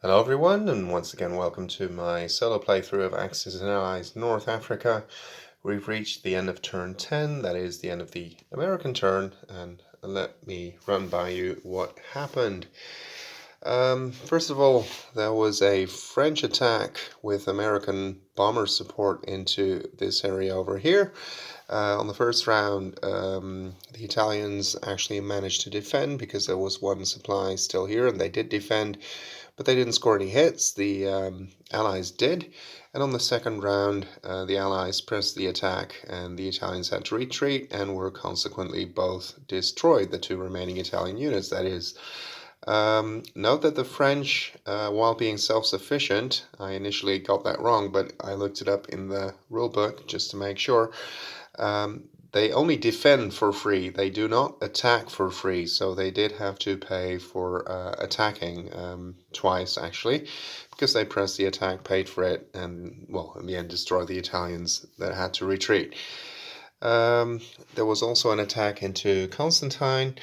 Hello everyone, and once again welcome to my solo playthrough of Axis and Allies North Africa. We've reached the end of turn 10, that is the end of the American turn, and let me run by you what happened. First of all, there was a French attack with American bomber support into this area over here. On the first round, the Italians actually managed to defend because there was one supply still here, and they did defend, but they didn't score any hits. The Allies did, and on the second round, the Allies pressed the attack, and the Italians had to retreat, and were consequently both destroyed, the two remaining Italian units, that is. Note that the French, while being self-sufficient, I initially got that wrong, but I looked it up in the rulebook just to make sure. They only defend for free. They do not attack for free, so they did have to pay for attacking twice, actually, because they pressed the attack, paid for it, and, well, in the end destroyed the Italians that had to retreat. There was also an attack into Constantine.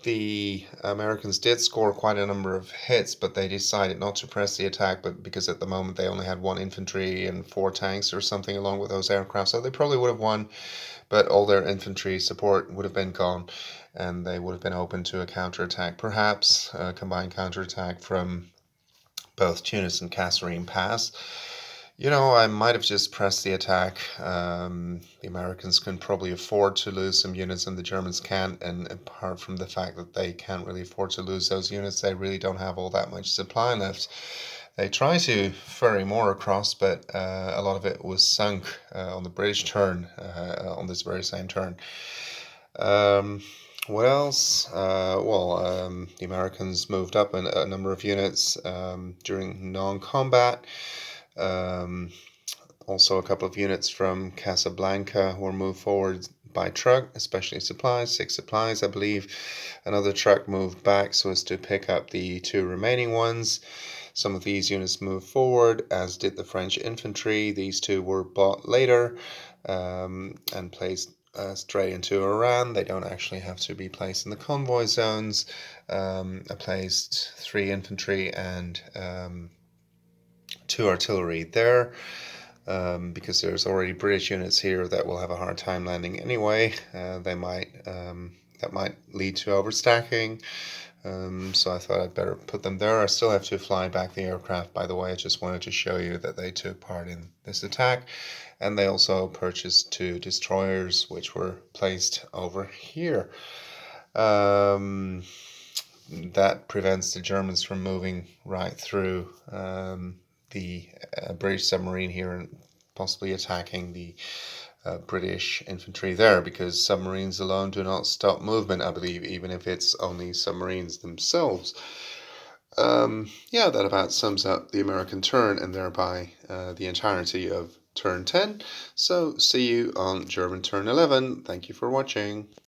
The Americans did score quite a number of hits, but they decided not to press the attack, but because at the moment they only had 1 infantry and 4 tanks or something along with those aircraft, so they probably would have won, but all their infantry support would have been gone, and they would have been open to a counterattack, perhaps a combined counterattack from both Tunis and Kasserine Pass. You know, I might have just pressed the attack. The Americans can probably afford to lose some units and the Germans can't, and apart from the fact that they can't really afford to lose those units, they really don't have all that much supply left. They try to ferry more across, but a lot of it was sunk on the British turn, on this very same turn. What else? The Americans moved up a number of units during non-combat. Also, a couple of units from Casablanca were moved forward by truck, especially supplies, 6 supplies, I believe. Another truck moved back so as to pick up the 2 remaining ones. Some of these units moved forward, as did the French infantry. These 2 were bought later and placed straight into Iran. They don't actually have to be placed in the convoy zones. I placed 3 infantry and 2 artillery there. Because there's already British units here that will have a hard time landing anyway. That might lead to overstacking. So I thought I'd better put them there. I still have to fly back the aircraft, by the way. I just wanted to show you that they took part in this attack. And they also purchased 2 destroyers, which were placed over here. That prevents the Germans from moving right through the British submarine here and possibly attacking the British infantry there, because submarines alone do not stop movement, I believe, even if it's only submarines themselves. Yeah, that about sums up the American turn and thereby the entirety of turn 10. So see you on German turn 11. Thank you for watching.